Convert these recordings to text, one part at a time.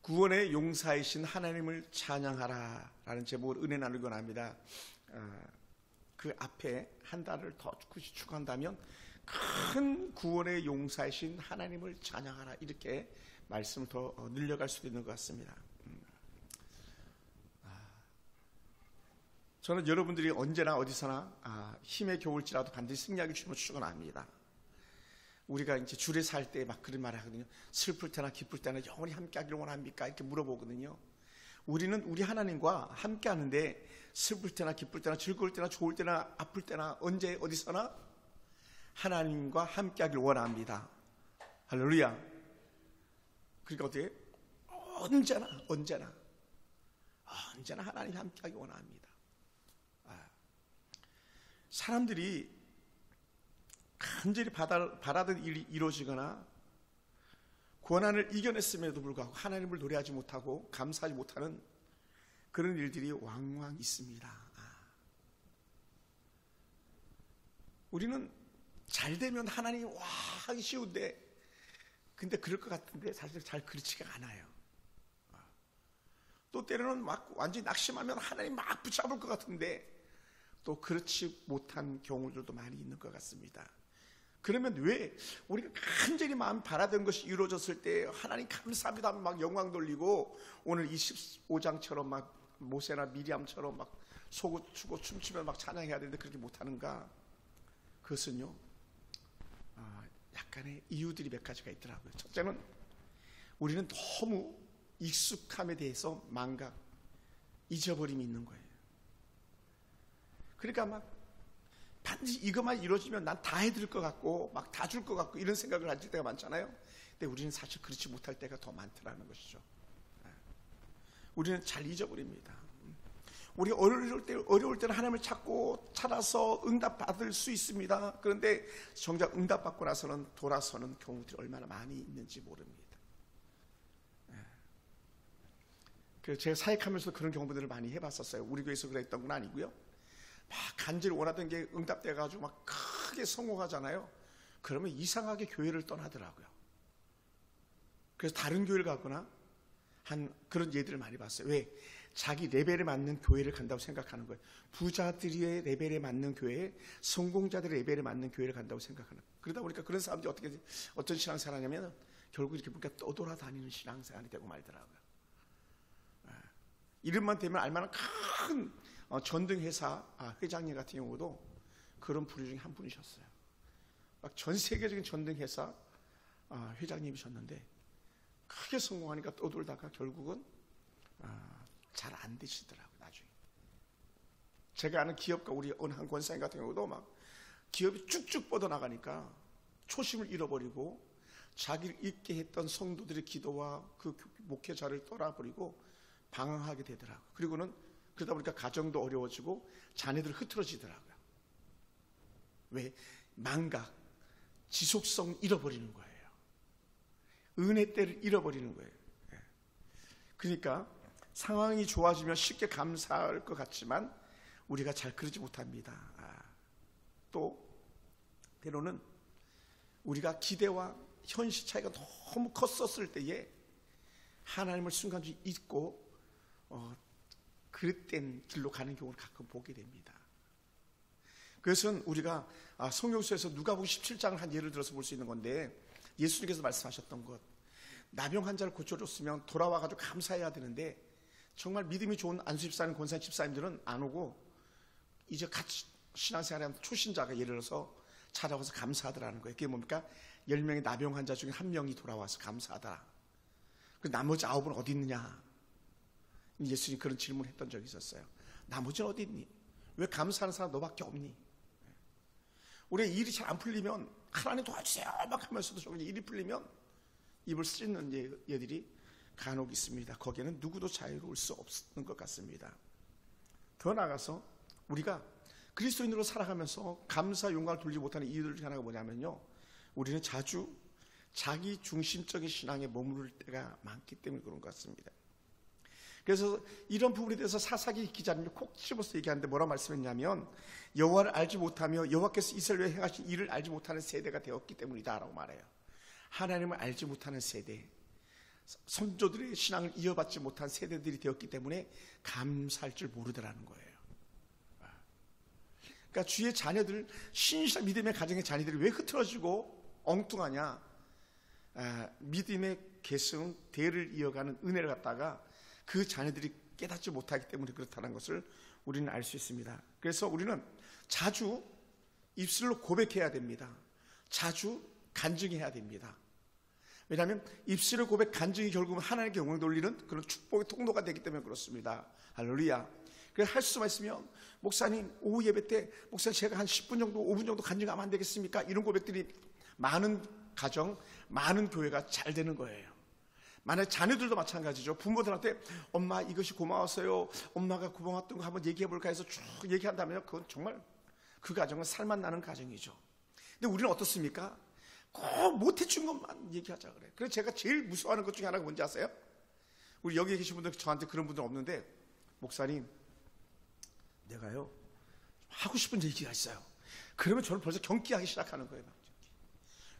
구원의 용사이신 하나님을 찬양하라 라는 제목으로 은혜 나누기 원합니다. 그 앞에 한 달을 더 추가한다면 큰 구원의 용사이신 하나님을 찬양하라, 이렇게 말씀을 더 늘려갈 수도 있는 것 같습니다. 저는 여러분들이 언제나 어디서나 힘의 겨울지라도 반드시 승리하기 주님을 축원합니다. 우리가 이제 주례 살 때 막 그런 말을 하거든요. 슬플 때나 기쁠 때나 영원히 함께하기를 원합니까? 이렇게 물어보거든요. 우리는 우리 하나님과 함께하는데 슬플 때나 기쁠 때나 즐거울 때나 좋을 때나 아플 때나 언제 어디서나 하나님과 함께하기를 원합니다. 할렐루야. 그러니까 어떻게 언제나 하나님과 함께하기 원합니다. 사람들이 간절히 바라던 일이 이루어지거나 고난을 이겨냈음에도 불구하고 하나님을 노래하지 못하고 감사하지 못하는 그런 일들이 왕왕 있습니다. 우리는 잘 되면 하나님이 와 하기 쉬운데, 근데 그럴 것 같은데 사실 잘 그렇지가 않아요. 또 때로는 막 완전히 낙심하면 하나님 막 붙잡을 것 같은데 또 그렇지 못한 경우들도 많이 있는 것 같습니다. 그러면 왜 우리가 간절히 마음 바라던 것이 이루어졌을 때 하나님 감사합니다 하면 막 영광 돌리고, 오늘 25장처럼 막 모세나 미리암처럼 막 속옷 추고 춤추며 막 찬양해야 되는데 그렇게 못하는가? 그것은요, 약간의 이유들이 몇 가지가 있더라고요. 첫째는 우리는 너무 익숙함에 대해서 망각, 잊어버림이 있는 거예요. 그러니까 막 반드시 이것만 이루어지면 난 다 해드릴 것 같고 막 다 줄 것 같고 이런 생각을 가질 때가 많잖아요. 근데 우리는 사실 그렇지 못할 때가 더 많더라는 것이죠. 우리는 잘 잊어버립니다. 우리가 어려울 때는 하나님을 찾아서 응답받을 수 있습니다. 그런데 정작 응답받고 나서는 돌아서는 경우들이 얼마나 많이 있는지 모릅니다. 그래서 제가 사역하면서 그런 경우들을 많이 해봤었어요. 우리 교회에서 그랬던 건 아니고요. 막 간절히 원하던 게 응답돼가지고 막 크게 성공하잖아요. 그러면 이상하게 교회를 떠나더라고요. 그래서 다른 교회를 가거나 한 그런 예들을 많이 봤어요. 왜? 자기 레벨에 맞는 교회를 간다고 생각하는 거예요. 부자들의 레벨에 맞는 교회, 성공자들의 레벨에 맞는 교회를 간다고 생각하는 거예요. 그러다 보니까 그런 사람들이 어떤 신앙생활을 하냐면 결국 이렇게 보니까 떠돌아다니는 신앙생활이 되고 말더라고요. 이름만 되면 알만한 큰 전등회사 회장님 같은 경우도 그런 부류 중에 한 분이셨어요. 막 전 세계적인 전등회사 회장님이셨는데 크게 성공하니까 떠돌다가 결국은 잘 안 되시더라고요. 나중에 제가 아는 기업가, 우리 어느 한 권사님 같은 경우도 막 기업이 쭉쭉 뻗어나가니까 초심을 잃어버리고 자기를 잊게 했던 성도들의 기도와 그 목회자를 떠나버리고 방황하게 되더라고요. 그리고는 그러다 보니까 가정도 어려워지고 자녀들 흐트러지더라고요. 왜? 망각, 지속성 잃어버리는 거예요. 은혜 때를 잃어버리는 거예요. 그러니까 상황이 좋아지면 쉽게 감사할 것 같지만 우리가 잘 그러지 못합니다. 또 때로는 우리가 기대와 현실 차이가 너무 컸었을 때에 하나님을 순간적으로 잊고 그릇된 길로 가는 경우를 가끔 보게 됩니다. 그것은 우리가 성경서에서 누가복음 17장을 한 예를 들어서 볼 수 있는 건데, 예수님께서 말씀하셨던 것, 나병 환자를 고쳐줬으면 돌아와가지고 감사해야 되는데 정말 믿음이 좋은 안수 집사님, 권사님 집사님들은 안 오고 이제 같이 신앙생활하는 초신자가 예를 들어서 찾아와서 감사하더라는 거예요. 그게 뭡니까? 10명의 나병 환자 중에 1명이 돌아와서 감사하더라. 그 나머지 9은 어디 있느냐? 예수님 그런 질문을 했던 적이 있었어요. 나머지는 어디 있니? 왜 감사하는 사람 너밖에 없니? 우리 일이 잘 안 풀리면 하나님 도와주세요 막 하면서도 조금 일이 풀리면 입을 쓰는 얘들이 간혹 있습니다. 거기에는 누구도 자유로울 수 없는 것 같습니다. 더 나아가서 우리가 그리스도인으로 살아가면서 감사 영광을 돌리지 못하는 이유들 중 하나가 뭐냐면요, 우리는 자주 자기 중심적인 신앙에 머무를 때가 많기 때문에 그런 것 같습니다. 그래서 이런 부분에 대해서 사사기 기자님이 콕 집어서 얘기하는데 뭐라고 말씀했냐면, 여호와를 알지 못하며 여호와께서 이스라엘에 행하신 일을 알지 못하는 세대가 되었기 때문이다 라고 말해요. 하나님을 알지 못하는 세대, 선조들의 신앙을 이어받지 못한 세대들이 되었기 때문에 감사할 줄 모르더라는 거예요. 그러니까 주의 자녀들, 신실한 믿음의 가정의 자녀들이 왜 흐트러지고 엉뚱하냐? 믿음의 계승, 대를 이어가는 은혜를 갖다가 그 자녀들이 깨닫지 못하기 때문에 그렇다는 것을 우리는 알 수 있습니다. 그래서 우리는 자주 입술로 고백해야 됩니다. 자주 간증해야 됩니다. 왜냐하면 입술의 고백, 간증이 결국은 하나님께 영광 돌리는 그런 축복의 통로가 되기 때문에 그렇습니다. 할렐루야. 그래서 할 수만 있으면 목사님 오후 예배 때 목사님 제가 한 10분 정도 5분 정도 간증하면 안 되겠습니까? 이런 고백들이 많은 가정, 많은 교회가 잘 되는 거예요. 만약 자녀들도 마찬가지죠. 부모들한테 엄마 이것이 고마웠어요, 엄마가 고마웠던 거 한번 얘기해 볼까 해서 쭉 얘기한다면 그건 정말 그 가정은 살만 나는 가정이죠. 근데 우리는 어떻습니까? 꼭 못해준 것만 얘기하자 그래. 그래서 제가 제일 무서워하는 것 중에 하나가 뭔지 아세요? 우리 여기 계신 분들 저한테 그런 분들 없는데, 목사님 내가요 하고 싶은 얘기가 있어요. 그러면 저는 벌써 경기하기 시작하는 거예요.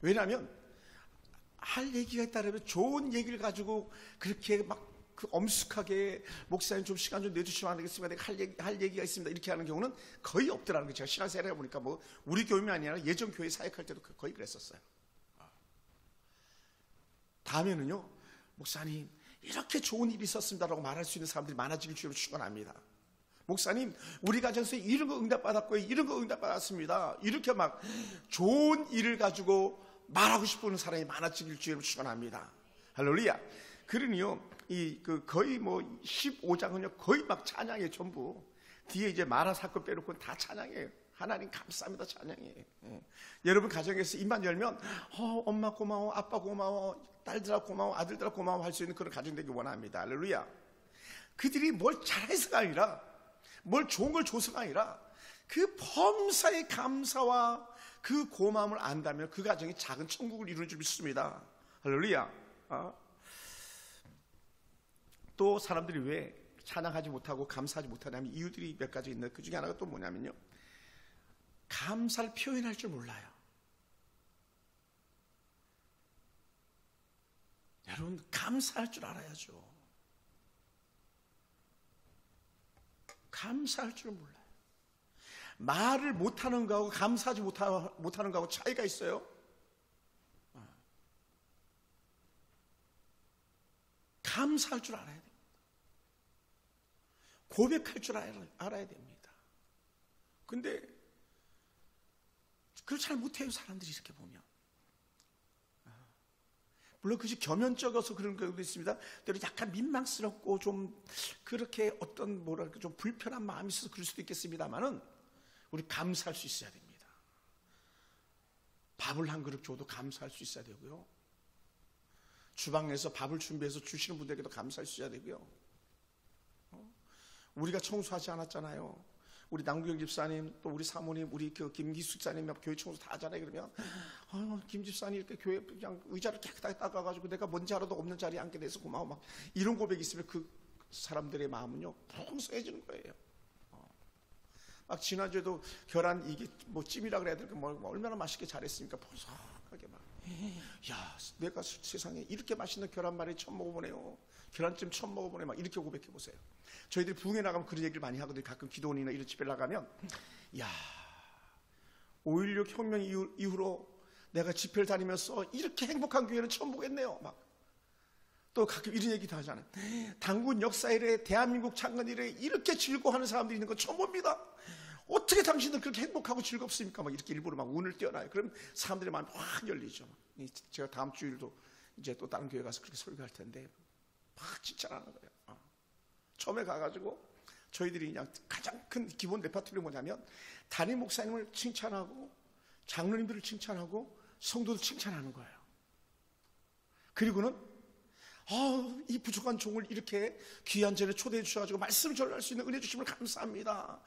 왜냐하면 할 얘기가 있다면 좋은 얘기를 가지고 그렇게 막 그 엄숙하게 목사님 좀 시간 좀 내주시면 안 되겠습니까? 내가 할 얘기가 있습니다. 이렇게 하는 경우는 거의 없더라는 거예요. 제가 신앙생활 해보니까 뭐 우리 교회만 아니라 예전 교회 사역할 때도 거의 그랬었어요. 다음에는요, 목사님 이렇게 좋은 일이 있었습니다라고 말할 수 있는 사람들이 많아지길 주님으로 축원합니다. 목사님 우리 가정에서 이런 거 응답받았고요, 이런 거 응답받았습니다. 이렇게 막 좋은 일을 가지고 말하고 싶은 사람이 많아지길 주님으로 축원합니다. 할렐루야. 그러니요, 거의 뭐 15장은요 거의 막 찬양이에요. 전부 뒤에 이제 마라 사건 빼놓고는 다 찬양이에요. 하나님 감사합니다 찬양이에요. 여러분 가정에서 입만 열면 엄마 고마워, 아빠 고마워, 딸들아 고마워, 아들들아 고마워 할 수 있는 그런 가정 되기 원합니다. 할렐루야. 그들이 뭘 잘해서가 아니라, 뭘 좋은 걸 줘서가 아니라 그 범사의 감사와 그 고마움을 안다면 그 가정이 작은 천국을 이루는 줄 믿습니다. 할렐루야. 또 사람들이 왜 찬양하지 못하고 감사하지 못하냐면 이유들이 몇 가지 있는데, 그 중에 하나가 또 뭐냐면요, 감사를 표현할 줄 몰라요. 여러분 감사할 줄 알아야죠. 감사할 줄 몰라요. 말을 못하는 거하고 감사하지 못하는 거하고 차이가 있어요. 감사할 줄 알아야 됩니다. 고백할 줄 알아야 됩니다. 근데 그걸 잘 못해요, 사람들이 이렇게 보면. 물론 그것이 겸연쩍어서 그런 경우도 있습니다. 때로 약간 민망스럽고 좀 그렇게 어떤 뭐랄까 좀 불편한 마음이 있어서 그럴 수도 있겠습니다만은 우리 감사할 수 있어야 됩니다. 밥을 한 그릇 줘도 감사할 수 있어야 되고요. 주방에서 밥을 준비해서 주시는 분들에게도 감사할 수 있어야 되고요. 우리가 청소하지 않았잖아요. 우리 남구영 집사님, 또 우리 사모님, 우리 김기수 집사님 교회 청소 다 하잖아요. 그러면 김 집사님 이렇게 교회 그냥 의자를 깨끗하게 닦아가지고 내가 뭔지 알아도 없는 자리에 앉게 돼서 고마워, 막 이런 고백이 있으면 그 사람들의 마음은요 풍성해지는 거예요. 막 지난주에도 계란 이게 뭐 찜이라 그래야 될까, 뭐 얼마나 맛있게 잘했습니까? 포석하게 막. 야, 내가 세상에 이렇게 맛있는 계란말이 처음 먹어보네요. 계란찜 처음 먹어보네. 막 이렇게 고백해 보세요. 저희들이 부흥회 나가면 그런 얘기를 많이 하거든요. 가끔 기도원이나 이런 집회를 나가면, 야, 5.16 혁명 이후로 내가 집회를 다니면서 이렇게 행복한 교회는 처음 보겠네요. 막 또 가끔 이런 얘기도 하잖아요. 당군 역사 이래, 대한민국 창건 이래 이렇게 즐거워하는 사람들이 있는 건 처음 봅니다. 어떻게 당신들 그렇게 행복하고 즐겁습니까? 막 이렇게 일부러 막 운을 띄워놔요. 그럼 사람들의 마음이 확 열리죠. 제가 다음 주일도 이제 또 다른 교회 가서 그렇게 설교할 텐데 막 칭찬하는 거예요. 처음에 가가지고 저희들이 그냥 가장 큰 기본 레파토리가 뭐냐면 담임 목사님을 칭찬하고 장로님들을 칭찬하고 성도들 칭찬하는 거예요. 그리고는 이 부족한 종을 이렇게 귀한 전에 초대해 주셔가지고 말씀을 전할 수 있는 은혜 주심을 감사합니다.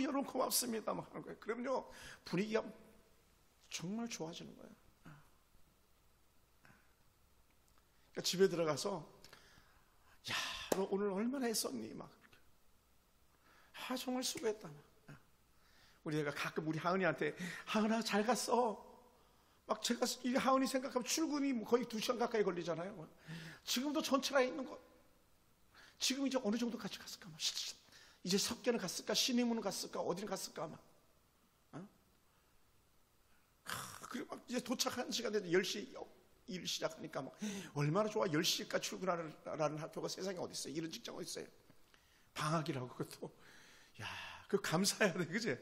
여러분 고맙습니다. 막 하는 거예요. 그러면요 분위기가 정말 좋아지는 거예요. 그러니까 집에 들어가서 야, 너 오늘 얼마나 했었니? 막 정말 수고했다. 우리 애가 가끔 우리 하은이한테 하은아 잘 갔어. 막 제가 이 하은이 생각하면 출근이 뭐 거의 2시간 가까이 걸리잖아요. 지금도 전철에 있는 거. 지금 이제 어느 정도 같이 갔을까? 막. 이제 석계는 갔을까? 신의문은 갔을까? 어디는 갔을까? 막. 그리고 막 이제 도착하는 시간에 10시 일 시작하니까 막 얼마나 좋아. 10시까지 출근하라는 학교가 세상에 어디 있어요? 이런 직장 어디 있어요? 방학이라고. 그것도 야, 그 감사해야 돼, 그지?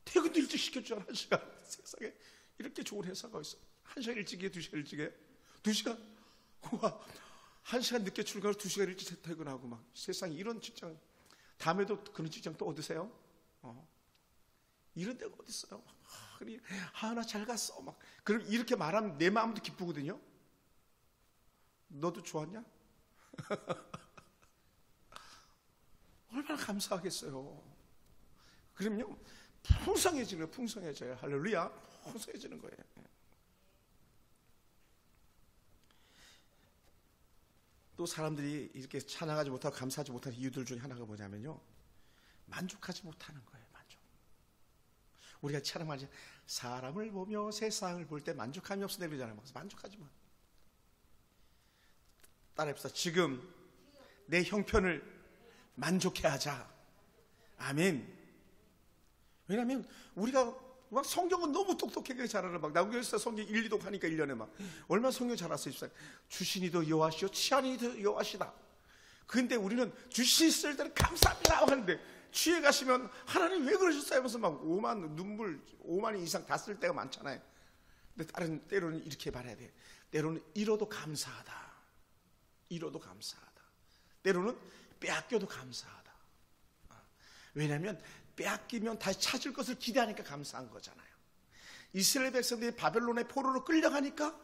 퇴근도 일찍 시켜주잖아. 1시간. 세상에 이렇게 좋은 회사가 있어. 1시간 일찍이에요? 2시간 일찍이에요? 2시간? 와, 1시간 늦게 출근하고 2시간 일찍 퇴근하고 막. 세상에 이런 직장. 다음에도 그런 직장 또 얻으세요? 이런 데가 어디 있어요? 그래, 하은아 잘 갔어. 막. 그럼 이렇게 말하면 내 마음도 기쁘거든요. 너도 좋았냐? 얼마나 감사하겠어요. 그럼요, 풍성해지는 거예요. 풍성해져요. 할렐루야. 풍성해지는 거예요. 또 사람들이 이렇게 찬양하지 못하고 감사하지 못하는 이유들 중에 하나가 뭐냐면요, 만족하지 못하는 거예요. 만족. 우리가 찬양하지, 사람을 보며 세상을 볼 때 만족함이 없어 내리잖아요. 그래서 만족하지 마. 따라합시다. 지금 내 형편을 만족해 하자. 아멘. 왜냐하면 우리가 막 성경은 너무 똑똑하게 잘 알아. 막 나무교에서 성경 1, 2독 하니까 1년에 막 얼마나 성경 잘 알았어요. 주신이도 여호와시오 치안이도 여호와시다. 근데 우리는 주신 쓸 때는 감사합니다 하는데, 취해 가시면 하나님 왜 그러셨어요 하면서 막 5만 이상 다 쓸 때가 많잖아요. 근데 다른 때로는 이렇게 말해야 돼. 때로는 잃어도 감사하다. 잃어도 감사하다. 때로는 빼앗겨도 감사하다. 왜냐하면 빼앗기면 다시 찾을 것을 기대하니까 감사한 거잖아요. 이스라엘 백성들이 바벨론의 포로로 끌려가니까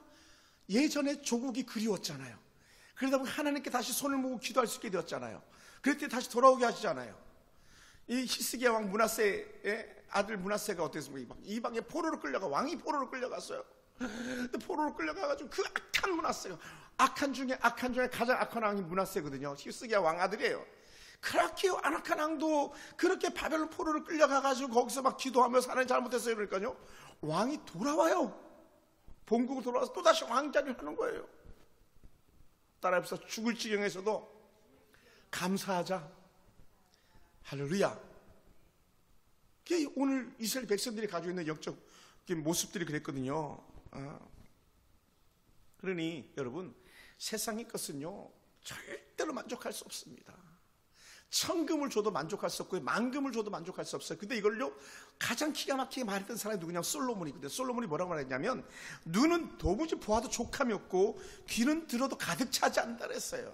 예전에 조국이 그리웠잖아요. 그러다 보니 하나님께 다시 손을 모으고 기도할 수 있게 되었잖아요. 그랬더니 다시 돌아오게 하시잖아요. 이 히스기야 왕 므낫세의 아들 므낫세가 어땠습니까? 이방에 포로로 끌려가, 왕이 포로로 끌려갔어요. 근데 포로로 끌려가가지고 그 악한 므낫세가, 악한 중에 가장 악한 왕이 므낫세거든요. 히스기야 왕 아들이에요. 그렇게 안악한 왕도 그렇게 바벨론 포로를 끌려가가지고 거기서 막 기도하면서 하나님 잘못했어요. 그러니까요, 왕이 돌아와요. 본국으로 돌아와서 또다시 왕자를 하는 거예요. 따라해서 죽을 지경에서도 감사하자. 할렐루야. 그게 오늘 이스라엘 백성들이 가지고 있는 영적 모습들이 그랬거든요. 그러니 여러분, 세상의 것은요 절대로 만족할 수 없습니다. 천금을 줘도 만족할 수 없고요, 만금을 줘도 만족할 수 없어요. 근데 이걸요 가장 기가 막히게 말했던 사람이 누구냐? 솔로몬이거든요. 솔로몬이 뭐라고 말했냐면, 눈은 도무지 보아도 족함이 없고 귀는 들어도 가득 차지 않는다 그랬어요.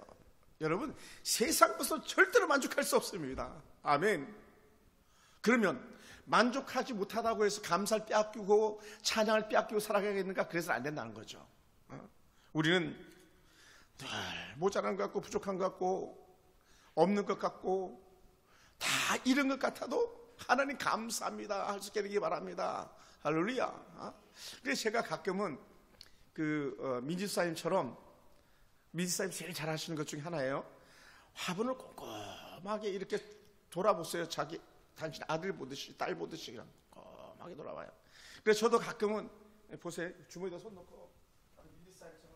여러분, 세상 것은 절대로 만족할 수 없습니다. 아멘. 그러면 만족하지 못하다고 해서 감사를 빼앗기고 찬양을 빼앗기고 살아가겠는가? 그래서는 안 된다는 거죠. 우리는 늘 모자란 것 같고 부족한 것 같고 없는 것 같고 다 잃은 것 같아도 하나님 감사합니다 할 수 있게 되기 바랍니다. 할렐루야. 그래서 제가 가끔은 민지사님처럼, 민지사님 제일 잘하시는 것 중에 하나예요. 화분을 꼼꼼하게 이렇게 돌아보세요. 당신 아들 보듯이 딸 보듯이 그냥 꼼꼼하게 돌아봐요. 그래서 저도 가끔은 보세요. 주머니에다 손 넣고 민지사님처럼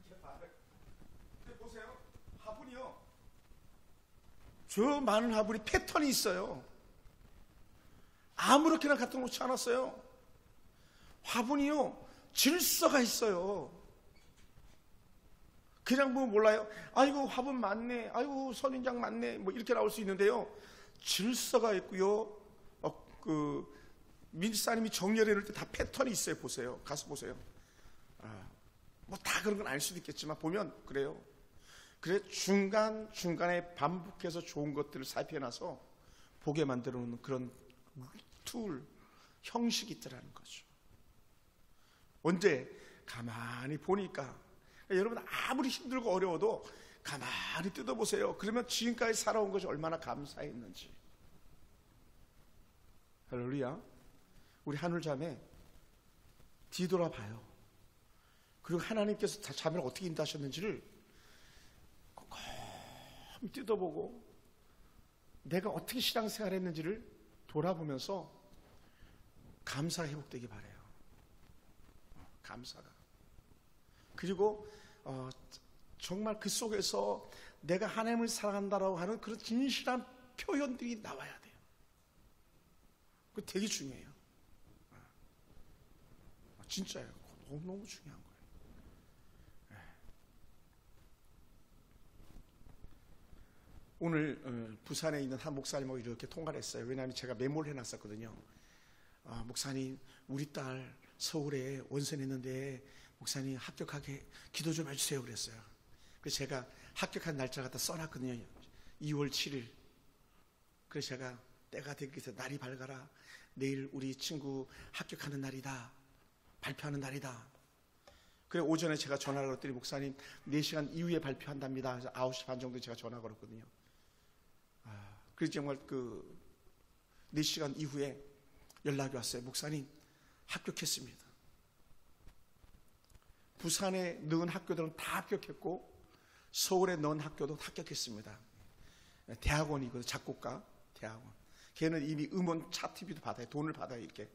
이렇게 봐요. 근데 보세요. 화분이요, 저 많은 화분이 패턴이 있어요. 아무렇게나 갖다 놓지 않았어요. 화분이요 질서가 있어요. 그냥 보면 몰라요. 아이고 화분 많네, 아이고 선인장 많네, 뭐 이렇게 나올 수 있는데요, 질서가 있고요. 민지사님이 정렬해 놓을 때 다 패턴이 있어요. 보세요. 가서 보세요. 뭐 다 그런 건 아닐 수도 있겠지만 보면 그래요. 그래 중간중간에 반복해서 좋은 것들을 살펴놔서 보게 만들어 놓는 그런 툴, 형식이 있더라는 거죠. 언제? 가만히 보니까. 여러분, 아무리 힘들고 어려워도 가만히 뜯어보세요. 그러면 지금까지 살아온 것이 얼마나 감사했는지. 할렐루야. 우리 하늘자매 뒤돌아봐요. 그리고 하나님께서 자매를 어떻게 인도하셨는지를 꼼꼼히 뜯어보고 내가 어떻게 신앙생활 했는지를 돌아보면서 감사가 회복되기 바라요. 감사가. 그리고 정말 그 속에서 내가 하나님을 사랑한다라고 하는 그런 진실한 표현들이 나와야 돼요. 그거 되게 중요해요. 진짜예요. 너무너무 중요한 거예요. 오늘 부산에 있는 한 목사님하고 이렇게 통화를 했어요. 왜냐하면 제가 메모를 해놨었거든요. 목사님, 우리 딸 서울에 원서냈는데 목사님 합격하게 기도 좀 해주세요 그랬어요. 그래서 제가 합격한 날짜 갖다 써놨거든요. 2월 7일. 그래서 제가 때가 되기 위해서 날이 밝아라. 내일 우리 친구 합격하는 날이다. 발표하는 날이다. 그래 오전에 제가 전화를 걸었더니 목사님 4시간 이후에 발표한답니다. 그래서 9시 반 정도에 제가 전화 걸었거든요. 그래서 정말 4시간 이후에 연락이 왔어요. 목사님 합격했습니다. 부산에 넣은 학교들은 다 합격했고 서울에 넣은 학교도 합격했습니다. 대학원이거든요. 작곡가 대학원. 걔는 이미 음원 차트비도 받아요. 돈을 받아요. 이렇게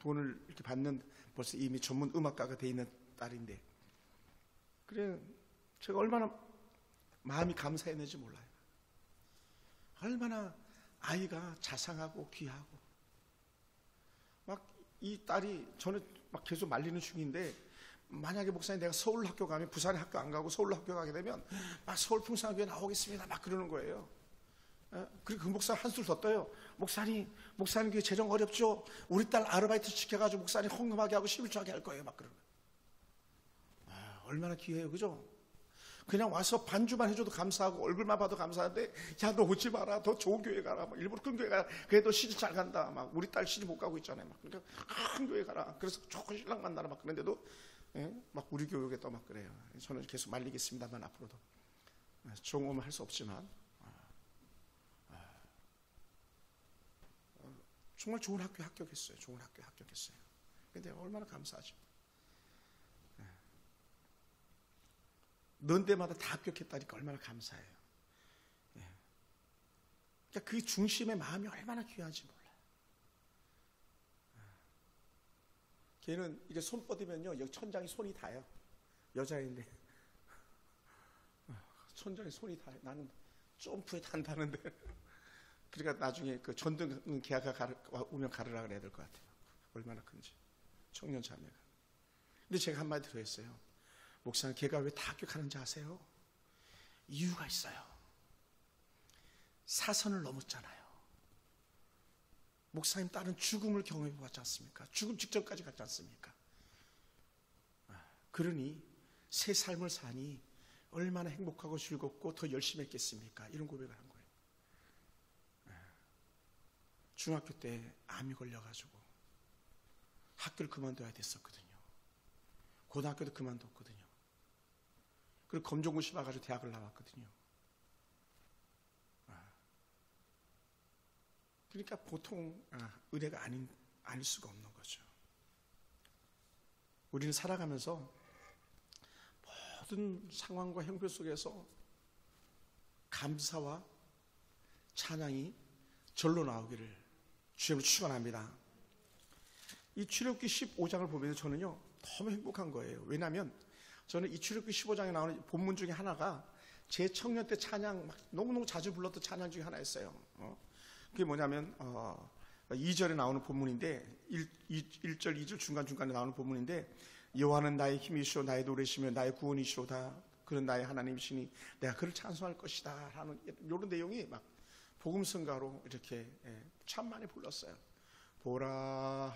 돈을 이렇게 받는 벌써 이미 전문 음악가가 돼 있는 딸인데 그래 제가 얼마나 마음이 감사했는지 몰라요. 얼마나 아이가 자상하고 귀하고 막 이 딸이 저는 막 계속 말리는 중인데 만약에 목사님 내가 서울 학교 가면 부산에 학교 안 가고 서울로 학교 가게 되면 막 서울 풍성교회 나오겠습니다 막 그러는 거예요. 그리고 그 목사 한술 더 떠요. 목사님 교회 재정 어렵죠? 우리 딸 아르바이트 시켜가지고 목사님 헌금하게 하고 11조하게 할 거예요 막 그러는 거예요. 얼마나 귀해요. 그죠? 그냥 와서 반주만 해줘도 감사하고 얼굴만 봐도 감사한데 야 너 오지 마라 더 좋은 교회 가라 막 일부러 큰 교회 가라 그래도 시집 잘 간다 막 우리 딸 시집 못 가고 있잖아요 막 그러니까 큰 교회 가라 그래서 좋은 신랑 만나라 막 그런데도 막 우리 교육에 또 막 그래요. 저는 계속 말리겠습니다만 앞으로도 종업은 할 수 없지만 정말 좋은 학교에 합격했어요. 좋은 학교에 합격했어요. 근데 얼마나 감사하죠. 넣은 데마다 다 합격했다니까 얼마나 감사해요. 그러니까 그 중심의 마음이 얼마나 귀한지 몰라요. 걔는 이게 손 뻗으면요 여기 천장이 손이 닿아요. 여자인데 천장에 손이 닿아요. 나는 점프에 단다는데 그러니까 나중에 그 전등 계약가 오면 가르라 그래야 될 것 같아요. 얼마나 큰지 청년 자매가. 근데 제가 한마디 더 했어요. 목사님 걔가 왜 다 합격하는지 아세요? 이유가 있어요. 사선을 넘었잖아요. 목사님 딸은 죽음을 경험해 보았지 않습니까? 죽음 직전까지 갔지 않습니까? 그러니 새 삶을 사니 얼마나 행복하고 즐겁고 더 열심히 했겠습니까? 이런 고백을 한 거예요. 중학교 때 암이 걸려가지고 학교를 그만둬야 됐었거든요. 고등학교도 그만뒀거든요. 그리고 검정고 씹어가지고 대학을 나왔거든요. 그러니까 보통 은혜가 아닐 수가 없는 거죠. 우리는 살아가면서 모든 상황과 형편 속에서 감사와 찬양이 절로 나오기를 주님으로 축원합니다. 이 출애굽기 15장을 보면서 저는요 너무 행복한 거예요. 왜냐하면 저는 이 출애굽기 15장에 나오는 본문 중에 하나가 제 청년 때 찬양 막 너무너무 자주 불렀던 찬양 중에 하나였어요. 그게 뭐냐면 2절에 나오는 본문인데 1절 2절 중간중간에 나오는 본문인데 여호와는 나의 힘이시오 나의 노래시며 나의 구원이시로다 그는 나의 하나님이시니 내가 그를 찬송할 것이다 하는 이런 내용이 막 복음성가로 이렇게 참 많이 불렀어요. 보라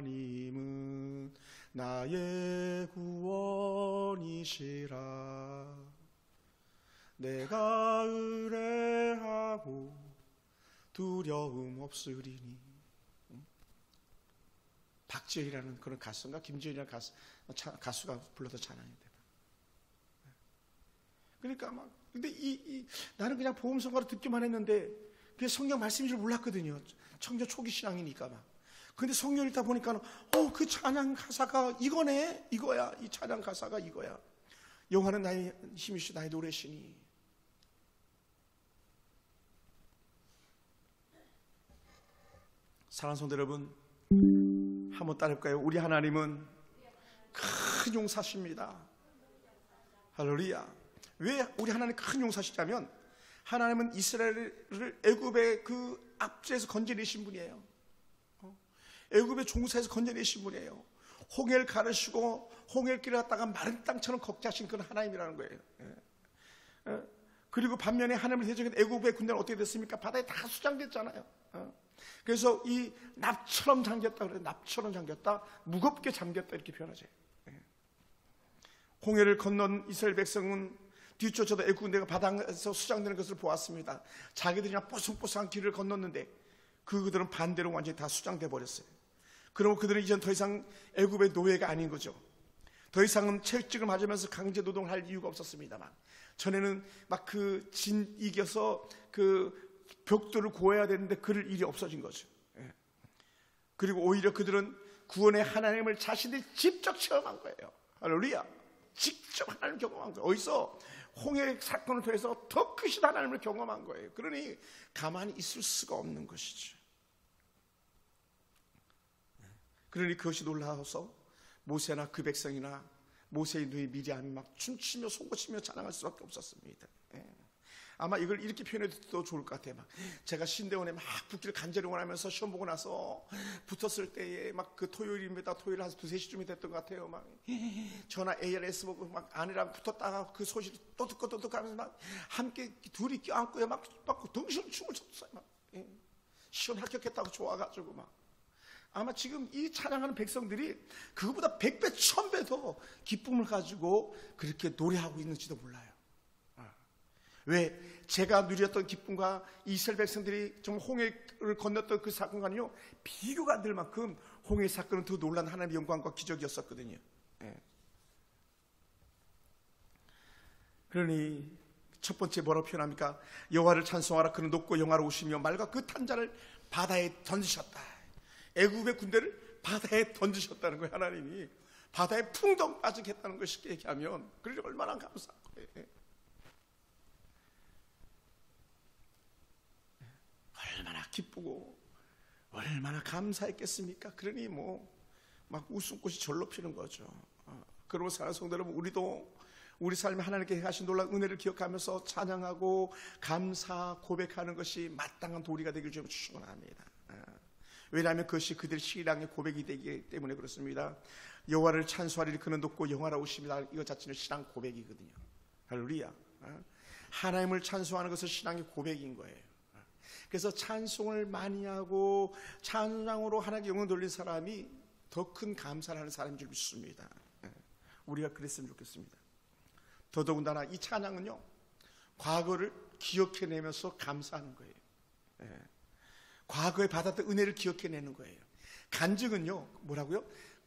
하나님은 나의 구원이시라 내가 의뢰하고 두려움 없으리니. 박지현이라는 그런 가수인가 김지현이라는 가수가 불렀던 찬양인데. 그러니까 막 근데 나는 그냥 복음성가로 듣기만 했는데 그게 성경 말씀인 줄 몰랐거든요. 청년 초기 신앙이니까 막. 근데 성경 읽다 보니까 그 찬양 가사가 이거네. 이거야. 이 찬양 가사가 이거야. 여호와는 나의 힘이시오 나의 노래시니. 사랑하는 성도 여러분, 한번 따라해볼까요? 우리 하나님은 큰 용사십니다. 할렐루야. 왜 우리 하나님 큰 용사시냐면 하나님은 이스라엘을 애굽의 그 압제에서 건져내신 분이에요. 애굽의 종사에서 건져내신 분이에요. 홍해를 가르시고 홍해길을 갔다가 마른 땅처럼 걷게 하신 그런 하나님이라는 거예요. 그리고 반면에 하나님을 대적한 애굽의 군대는 어떻게 됐습니까? 바다에 다 수장됐잖아요. 그래서 이 납처럼 잠겼다 그래요. 납처럼 잠겼다, 무겁게 잠겼다 이렇게 표현하죠. 홍해를 건넌 이스라엘 백성은 뒤쫓아도 애굽 군대가 바다에서 수장되는 것을 보았습니다. 자기들이 그냥 뽀송뽀송한 길을 건넜는데 그들은 반대로 완전히 다 수장돼 버렸어요. 그러면 그들은 이젠 더 이상 애굽의 노예가 아닌 거죠. 더 이상은 채찍을 맞으면서 강제 노동을 할 이유가 없었습니다만, 전에는 막 그 진 이겨서 그 벽돌을 고아야 되는데 그럴 일이 없어진 거죠. 그리고 오히려 그들은 구원의 하나님을 자신들이 직접 체험한 거예요. 할렐루야. 직접 하나님을 경험한 거예요. 어디서? 홍해 사건을 통해서 더 크신 하나님을 경험한 거예요. 그러니 가만히 있을 수가 없는 것이죠. 그러니 그것이 놀라워서 모세나 그 백성이나 모세의 누이 미리암이 막 춤추며 송곳치며 자랑할 수밖에 없었습니다. 아마 이걸 이렇게 표현해도 좋을 것 같아요. 막 제가 신대원에 막 붙기를 간절히 원하면서 시험 보고 나서 붙었을 때에 막 그 토요일입니다. 토요일 한 2-3시쯤이 됐던 것 같아요. 막 전화 ARS 보고 막 아내랑 붙었다가 그 소식을 또 듣고 하면서 막 함께 둘이 껴안고요. 막 동시에 춤을 췄어요. 막 시험 합격했다고 좋아가지고 막. 아마 지금 이 찬양하는 백성들이 그거보다 100배, 1000배 더 기쁨을 가지고 그렇게 노래하고 있는지도 몰라요. 왜? 제가 누렸던 기쁨과 이스라엘 백성들이 정말 홍해를 건넜던 그 사건과는요 비교가 안 될 만큼 홍해 사건은 더 놀라운 하나님의 영광과 기적이었었거든요. 그러니 첫 번째 뭐라고 표현합니까? 여호와를 찬송하라. 그는 높고 영화로우시며 말과 그 탄자를 바다에 던지셨다. 애굽의 군대를 바다에 던지셨다는 거예요. 하나님이 바다에 풍덩 빠지게 했다는 걸 쉽게 얘기하면 그러니 얼마나 감사한 거예요. 얼마나 기쁘고 얼마나 감사했겠습니까? 그러니 뭐 막 웃음꽃이 절로 피는 거죠. 그러고 사는 성도 여러분, 우리도 우리 삶에 하나님께 하신 놀라운 은혜를 기억하면서 찬양하고 감사 고백하는 것이 마땅한 도리가 되길 좀 축원합니다. 왜냐하면 그것이 그들 신앙의 고백이 되기 때문에 그렇습니다. 여호와를 찬송하리니 그는 높고 영화로우십니다. 이거 자체는 신앙 고백이거든요. 할렐루야. 하나님을 찬송하는 것은 신앙의 고백인 거예요. 그래서 찬송을 많이 하고 찬양으로 하나님께 영광 돌린 사람이 더 큰 감사를 하는 사람인 줄 믿습니다. 우리가 그랬으면 좋겠습니다. 더더군다나 이 찬양은요 과거를 기억해내면서 감사하는 거예요. 과거에 받았던 은혜를 기억해내는 거예요. 간증은요 뭐라고요?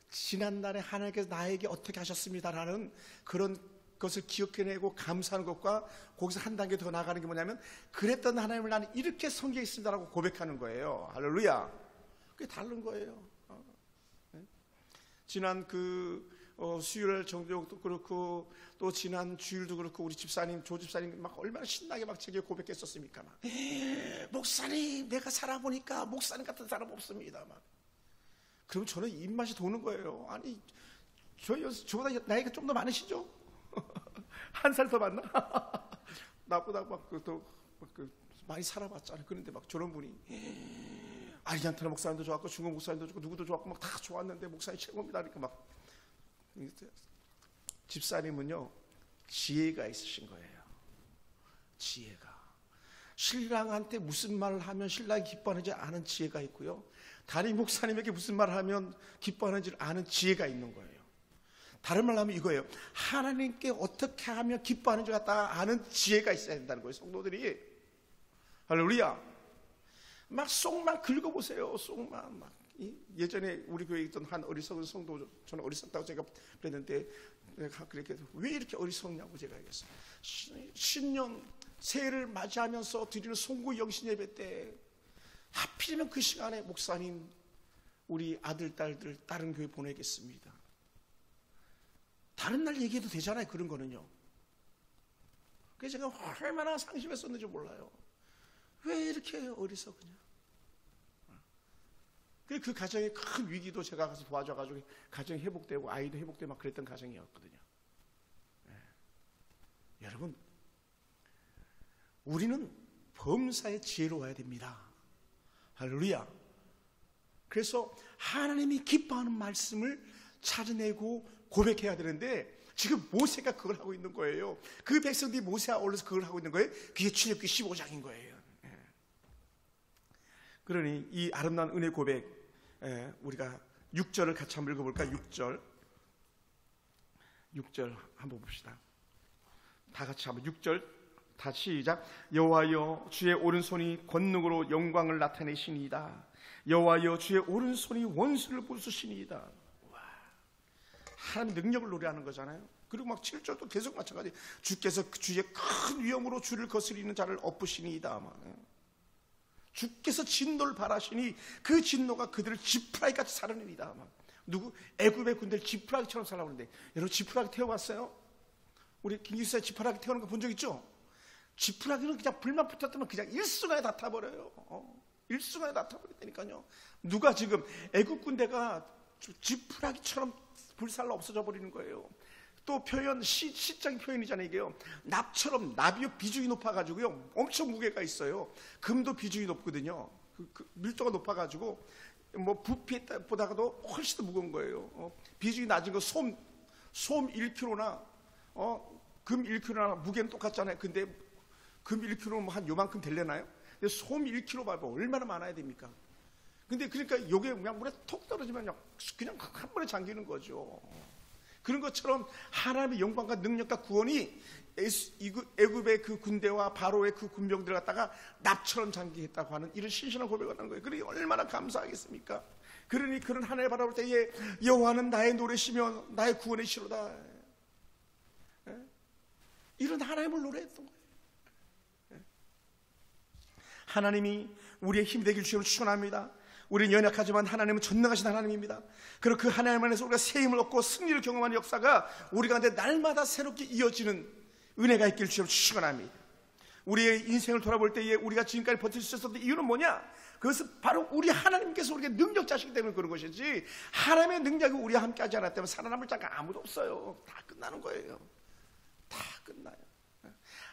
지난날에 하나님께서 나에게 어떻게 하셨습니다라는 그런 것을 기억해내고 감사하는 것과 거기서 한 단계 더 나아가는 게 뭐냐면 그랬던 하나님을 나는 이렇게 섬기겠습니다라고 고백하는 거예요. 할렐루야. 그게 다른 거예요. 지난 수요일 정도도 그렇고 또 지난 주일도 그렇고 우리 집사님 조 집사님 막 얼마나 신나게 막 제게 고백했었습니까? 막 목사님 내가 살아보니까 목사님 같은 사람 없습니다. 막 그럼 저는 입맛이 도는 거예요. 아니 저보다 나이가 좀 더 많으시죠? 한 살 더 많나? 나보다 많이 살아봤잖아요. 그런데 막 저런 분이 아리잔티나 목사님도 좋았고 중국 목사님도 좋고 누구도 좋았고 막 다 좋았는데 목사님 최고입니다. 그러니까 막 집사님은요 지혜가 있으신 거예요. 지혜가 신랑한테 무슨 말을 하면 신랑이 기뻐하는지 아는 지혜가 있고요, 다른 목사님에게 무슨 말을 하면 기뻐하는지를 아는 지혜가 있는 거예요. 다른 말로 하면 이거예요. 하나님께 어떻게 하면 기뻐하는지 갖다 아는 지혜가 있어야 된다는 거예요. 성도들이. 할렐루야. 막 속만 긁어보세요. 속만 막. 예전에 우리 교회에 있던 한 어리석은 성도, 저는 어리석다고 제가 그랬는데 내가 그렇게 왜 이렇게 어리석냐고 제가 얘기했어요. 신년 새해를 맞이하면서 드리는 송구 영신 예배 때 하필이면 그 시간에 목사님 우리 아들 딸들 다른 교회 보내겠습니다. 다른 날 얘기해도 되잖아요. 그런 거는요. 그래서 제가 얼마나 상심했었는지 몰라요. 왜 이렇게 어리석으냐. 그 가정의 큰 위기도 제가 가서 도와줘가지고 가정이 회복되고 아이도 회복되고 막 그랬던 가정이었거든요. 여러분, 우리는 범사에 지혜로워야 됩니다. 할렐루야. 그래서 하나님이 기뻐하는 말씀을 찾아내고 고백해야 되는데 지금 모세가 그걸 하고 있는 거예요. 그 백성들이 모세와 어울려서 그걸 하고 있는 거예요. 그게 출애굽기 15장인 거예요. 그러니 이 아름다운 은혜 고백, 우리가 6절을 같이 한번 읽어볼까요? 6절 한번 봅시다. 다 같이 한번 6절 다시 시작. 여호와여 주의 오른손이 권능으로 영광을 나타내시니이다. 여호와여 주의 오른손이 원수를 부수시니이다. 와, 하나님 능력을 노래하는 거잖아요. 그리고 막 7절도 계속 마찬가지. 주께서 주의 큰 위엄으로 주를 거스리는 자를 엎으시니이다. 주께서 진노를 바라시니 그 진노가 그들을 지푸라기같이 살아내리다. 누구? 애굽의 군대를 지푸라기처럼 살라고 하는데, 여러분 지푸라기 태워봤어요? 우리 김기수에 지푸라기 태우는 거 본 적 있죠? 지푸라기는 그냥 불만 붙었다면 그냥 일순간에 다 타버려요. 일순간에 다 타버린다니까요. 누가 지금 애굽 군대가 지푸라기처럼 불살라 없어져 버리는 거예요. 또 표현, 시적인 표현이잖아요. 이게요. 납처럼, 납이 비중이 높아가지고요. 엄청 무게가 있어요. 금도 비중이 높거든요. 밀도가 높아가지고, 부피보다도 훨씬 더 무거운 거예요. 비중이 낮은 거, 솜 1kg나, 금 1kg나 무게는 똑같잖아요. 근데 금 1kg는 한 요만큼 될래나요? 근데 솜 1kg 봐봐. 얼마나 많아야 됩니까? 근데 그러니까 요게 그냥 물에 톡 떨어지면 그냥 한 번에 잠기는 거죠. 그런 것처럼 하나님의 영광과 능력과 구원이 애굽의 그 군대와 바로의 그 군병들 갖다가 납처럼 잠기겠다고 하는 이런 신신한 고백을 하는 거예요. 그러니 얼마나 감사하겠습니까? 그러니 그런 하나님을 바라볼 때에 여호와는 나의 노래시며 나의 구원의 시로다. 이런 하나님을 노래했던 거예요. 하나님이 우리의 힘이 되길 주님을 축원합니다. 우리는 연약하지만 하나님은 전능하신 하나님입니다. 그리고 그 하나님 안에서 우리가 새 힘을 얻고 승리를 경험하는 역사가 우리 가운데 날마다 새롭게 이어지는 은혜가 있길 주님을 축원합니다. 우리의 인생을 돌아볼 때에 우리가 지금까지 버틸 수 있었던 이유는 뭐냐? 그것은 바로 우리 하나님께서 우리에게 능력자시기 때문에 그런 것이지, 하나님의 능력이 우리와 함께 하지 않았다면 살아남을 자가 아무도 없어요. 다 끝나는 거예요. 다 끝나요.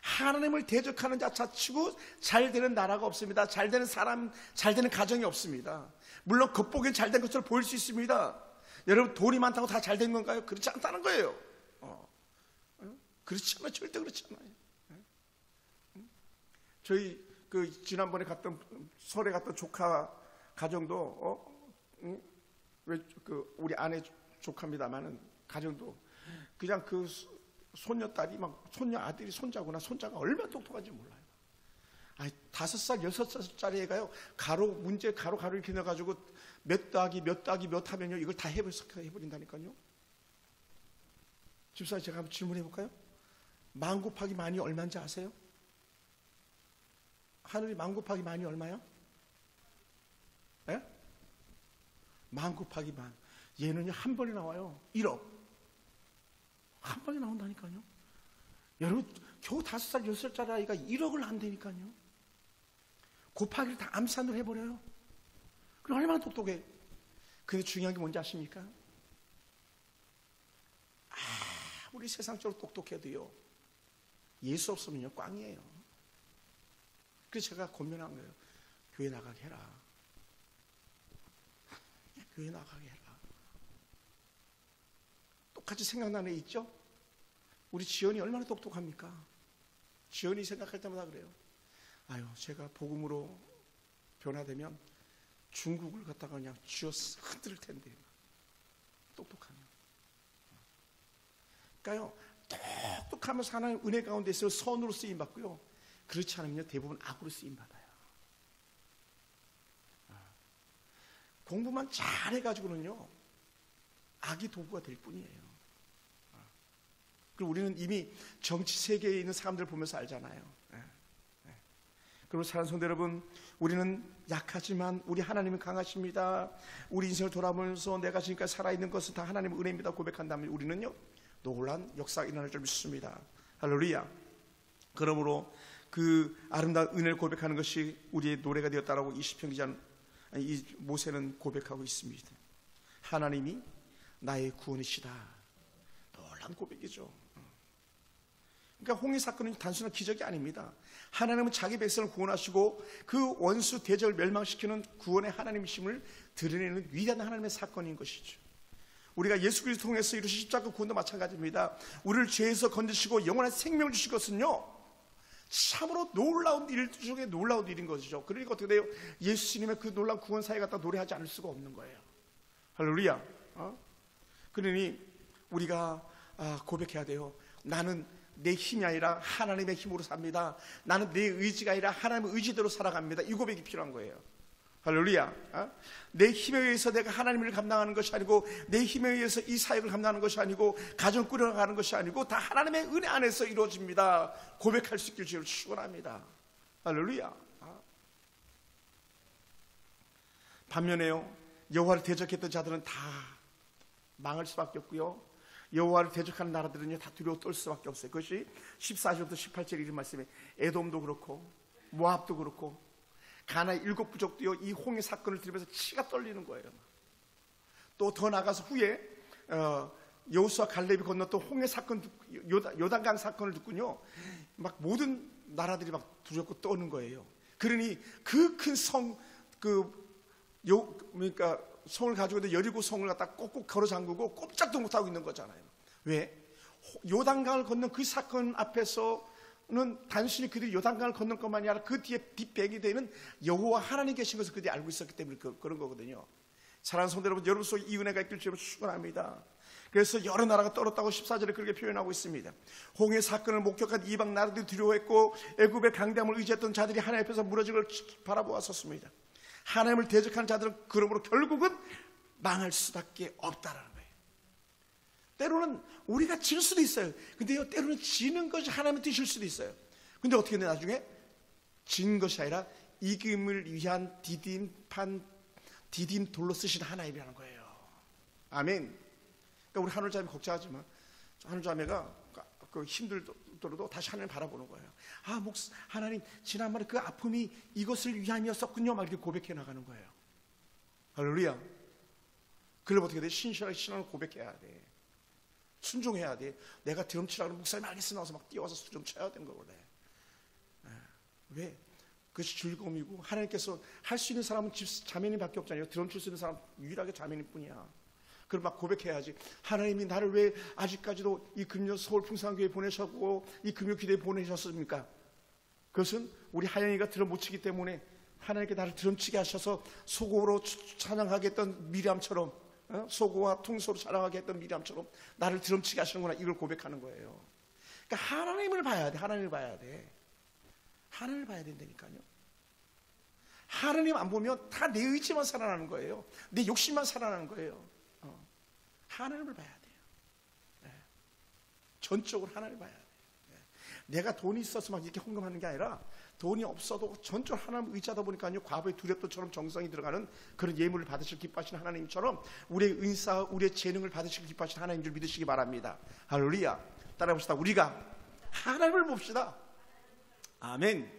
하나님을 대적하는 자 치고 잘 되는 나라가 없습니다. 잘 되는 사람, 잘 되는 가정이 없습니다. 물론 겉보기엔 잘 된 것처럼 보일 수 있습니다. 여러분, 돈이 많다고 다 잘 된 건가요? 그렇지 않다는 거예요. 그렇지 않아요. 절대 그렇지 않아요. 저희 지난번에 설에 갔던 조카 가정도 우리 아내 조카입니다만은 가정도 그냥 손녀딸이 막 손녀 아들이 손자구나, 손자가 얼마나 똑똑한지 몰라요. 5살, 6살짜리 애가요, 문제 가로 이렇게 넣어가지고 몇 더하기 몇 하면요, 이걸 다 해버린다니까요. 집사님, 제가 한번 질문해 볼까요? 10,000 곱하기 만이 얼마인지 아세요? 하늘이 10,000 곱하기 만이 얼마요? 10,000 곱하기 만. 얘는요, 한 번에 나와요. 1억. 한 번에 나온다니까요. 여러분, 겨우 5살, 6살짜리 아이가 1억을 안되니까요. 곱하기를 다 암산으로 해버려요. 그럼 얼마나 똑똑해. 근데 중요한 게 뭔지 아십니까? 우리 세상적으로 똑똑해도요, 예수 없으면요, 꽝이에요. 그래서 제가 권면한 거예요. 교회 나가게 해라. 교회 나가게 해라. 똑같이 생각나는 애 있죠? 우리 지연이 얼마나 똑똑합니까? 지연이 생각할 때마다 그래요. 제가 복음으로 변화되면 중국을 갖다가 그냥 쥐어 흔들 텐데. 똑똑하면. 그러니까요, 똑똑하면서 하나님 은혜 가운데 있어요. 선으로 쓰임 받고요. 그렇지 않으면요, 대부분 악으로 쓰임 받아요. 공부만 잘 해가지고는요, 악이 도구가 될 뿐이에요. 그리고 우리는 이미 정치 세계에 있는 사람들을 보면서 알잖아요. 그리고 사랑하는 성도 여러분, 우리는 약하지만 우리 하나님은 강하십니다. 우리 인생을 돌아보면서 내가 지금까지 살아있는 것은 다 하나님의 은혜입니다 고백한다면 우리는요, 놀라운 역사가 일어날 줄 믿습니다. 할렐루야. 그러므로 그 아름다운 은혜를 고백하는 것이 우리의 노래가 되었다라고 이 시편 기자는 이 모세는 고백하고 있습니다. 하나님이 나의 구원이시다. 놀라운 고백이죠. 그러니까 홍해 사건은 단순한 기적이 아닙니다. 하나님은 자기 백성을 구원하시고 그 원수 대적을 멸망시키는 구원의 하나님이심을 드러내는 위대한 하나님의 사건인 것이죠. 우리가 예수 그리스도 통해서 이루신 십자가 구원도 마찬가지입니다. 우리를 죄에서 건지시고 영원한 생명을 주신 것은요, 참으로 놀라운 일 중에 놀라운 일인 것이죠. 그러니까 어떻게 돼요? 예수님의 그 놀라운 구원 사에 갖다 노래하지 않을 수가 없는 거예요. 할렐루야. 그러니 우리가 고백해야 돼요. 나는 내 힘이 아니라 하나님의 힘으로 삽니다. 나는 내 의지가 아니라 하나님의 의지대로 살아갑니다. 이 고백이 필요한 거예요. 할렐루야. 내 힘에 의해서 내가 하나님을 감당하는 것이 아니고, 내 힘에 의해서 이 사역을 감당하는 것이 아니고, 가정 꾸려가는 것이 아니고, 다 하나님의 은혜 안에서 이루어집니다. 고백할 수 있길 주를 축원합니다. 할렐루야. 반면에요, 여호와를 대적했던 자들은 다 망할 수밖에 없고요, 여호와를 대적하는 나라들은요 다 두려워 떨 수밖에 없어요. 그것이 14절부터 18절 이런 말씀에 에돔도 그렇고 모압도 그렇고 가나의 7부족도요 이 홍해 사건을 들으면서 치가 떨리는 거예요. 또 더 나가서 후에 여호수아 갈렙이 건넜던 홍해 사건, 요단강 사건을 듣고요 막 모든 나라들이 막 두렵고 떠는 거예요. 그러니 그 큰 성, 그러니까 성을 가지고 있는 여리고 성을 갖다 꼭꼭 걸어 잠그고 꼼짝도 못하고 있는 거잖아요. 왜? 요단강을 건넌 그 사건 앞에서는 단순히 그들이 요단강을 건넌 것만이 아니라 그 뒤에 뒷배경이 되는 여호와 하나님 계신 것을 그들이 알고 있었기 때문에 그런 거거든요. 사랑하는 성도 여러분, 여러분 속에 이 은혜가 있길 주님을 축원합니다. 그래서 여러 나라가 떨었다고 14절에 그렇게 표현하고 있습니다. 홍해 사건을 목격한 이방 나라들이 두려워했고 애굽의 강대함을 의지했던 자들이 하나님 앞에서 무너진 걸 바라보았었습니다. 하나님을 대적하는 자들은 그러므로 결국은 망할 수밖에 없다라는 거예요. 때로는 우리가 질 수도 있어요. 근데요, 때로는 지는 것이 하나님의 뜻일 수도 있어요. 근데 어떻게 돼? 나중에 진 것이 아니라 이김을 위한 디딤 돌로 쓰신 하나님이라는 거예요. 아멘. 그러니까 우리 하늘자매 걱정하지 마. 하늘자매가 그 힘들더라도 다시 하나님 바라보는 거예요. 하나님, 지난번에 그 아픔이 이것을 위함이었었군요. 막 이렇게 고백해 나가는 거예요. 할렐루야. 그럼 어떻게 돼? 신실하게 신앙을 고백해야 돼. 순종해야 돼. 내가 드럼 치라고 하면 목사님 알겠어 나와서 막 뛰어와서 좀 쳐야 되는 거거든. 왜? 그것이 즐거움이고, 하나님께서 할 수 있는 사람은 자매님밖에 없잖아요. 드럼 칠 수 있는 사람 유일하게 자매님 뿐이야. 그럼 막 고백해야지. 하나님이 나를 왜 아직까지도 이 금요 서울 풍성교회에 보내셨고 이 금요 기대에 보내셨습니까? 그것은 우리 하영이가 드럼 못 치기 때문에 하나님께 나를 드럼 치게 하셔서 소고로 찬양하게 했던 미리암처럼, 소고와 퉁소로 찬양하게 했던 미리암처럼 나를 드럼 치게 하시는구나, 이걸 고백하는 거예요. 그러니까 하나님을 봐야 돼. 하나님을 봐야 돼. 하나님을 봐야 된다니까요. 하나님 안 보면 다 내 의지만 살아나는 거예요. 내 욕심만 살아나는 거예요. 하나님을 봐야 돼요. 전적으로 하나님을 봐야 돼요. 내가 돈이 있어서 막 이렇게 헌금하는 게 아니라, 돈이 없어도 전적으로 하나님 의지하다 보니까요, 과부의 두렵도처럼 정성이 들어가는 그런 예물을 받으실 기뻐하시는 하나님처럼 우리의 은사, 우리의 재능을 받으실 기뻐하시는 하나님 줄 믿으시기 바랍니다. 할렐루야. 따라해봅시다. 우리가 하나님을 봅시다. 아멘.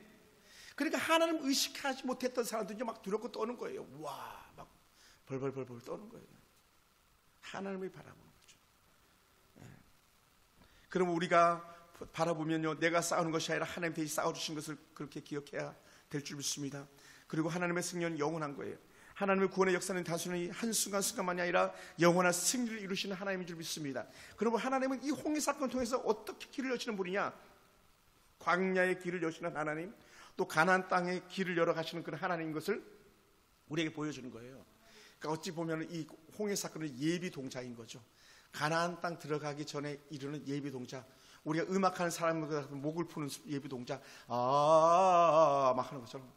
그러니까 하나님 의식하지 못했던 사람들이 막 두렵고 떠는 거예요. 와, 막 벌벌벌벌 떠는 거예요. 하나님을 바라보는 거죠. 그럼 우리가 바라보면요, 내가 싸우는 것이 아니라 하나님 대신 싸워주신 것을 그렇게 기억해야 될 줄 믿습니다. 그리고 하나님의 승리는 영원한 거예요. 하나님의 구원의 역사는 단순히 한순간만이 아니라 영원한 승리를 이루시는 하나님인 줄 믿습니다. 그러면 하나님은 이 홍해 사건을 통해서 어떻게 길을 여시는 분이냐? 광야의 길을 여시는 하나님, 또 가나안 땅의 길을 열어 가시는 그런 하나님인 것을 우리에게 보여주는 거예요. 그러니까 어찌 보면 이 홍해 사건은 예비 동작인 거죠. 가나안 땅 들어가기 전에 이루는 예비 동작. 우리가 음악하는 사람들 목을 푸는 예비 동작, 막 하는 것처럼